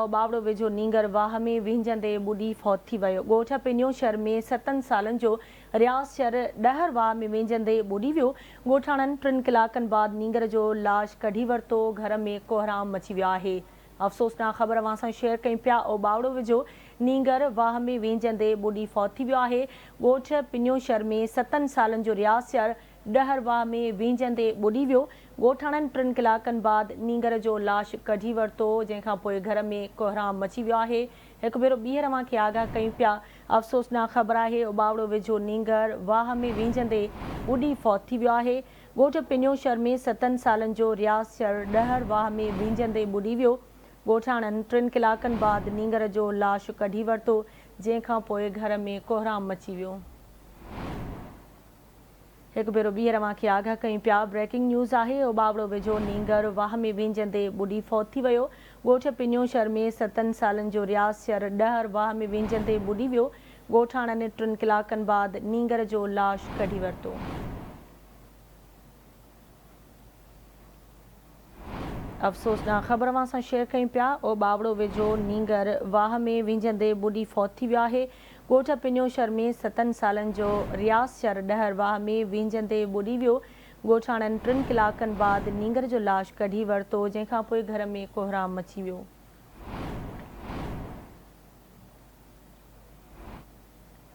बावड़ो वेझो नींगर वाह में विंझंदे बुॾी फौत थी वियो। ॻोठ पिनियो शहर में 7 सालनि जो रियाज़ शहर डहर वाह में विंझंदे बुॾी वियो। ॻोठाणनि 3 कलाकनि बाद नींगर जो लाश कढी वरितो। घर में कोहराम मची वियो आहे। अफ़सोसनाक ख़बर अवां सां शेयर कयूं पिया। बावड़ो वेझो नींगर वाह में विंझंदे बुॾी फौत थी वियो आहे। ॻोठ पिनियो शहर में 7 सालनि जो रियाज़ शहर डहर वाह में विंझंदे बुॾी वियो। ॻोठाणनि 3 कलाकनि बाद नींगर जो लाश कढी वरितो, जंहिंखां पोइ घर में कोहराम मची वियो आहे। हिकु भेरो ॿीहर अवां खे आगाह कयूं पिया। अफ़सोसनाक ख़बर आहे। बावड़ो वेझो नींगर वाह में विंझंदे बुॾी फौत थी वियो आहे। ॻोठ पिनियो शहर में 7 सालनि जो रियाज़ शहर डहर वाह में विंझंदे बुॾी वियो। ॻोठाणनि 3 कलाकनि बाद नींगर जो लाश कढी वरितो, जंहिंखां पोइ घर में कोहराम मची वियो। हिकु भेरो ॿीहर अवां खे आगाह कयूं पिया। ब्रेकिंग न्यूज़ आहे। बावड़ो वेझो नींगर वाह में विंझंदे बुॾी फौत थी वियो। ॻोठ पिनियो शहर में 7 सालनि जो रियाज़ शहर डहर वाह में विंझंदे बुॾी वियो। ॻोठाणनि 3 कलाकनि बाद नींगर जो लाश कढी वरितो। अफ़सोसनाक ख़बर अवां सां शेयर कयूं पिया। बावड़ो वेझो नींगर वाह में विंझंदे बुॾी फौत थी वियो आहे। ॻोठ पिनियो शहर में 7 सालनि जो रियाज़ शहर डहर वाह में विंझंदे बुॾी वियो। ॻोठाणनि 3 कलाकनि बाद नींगर जो लाश कढी वरितो, जंहिंखां पोइ घर में कोहराम मची वियो।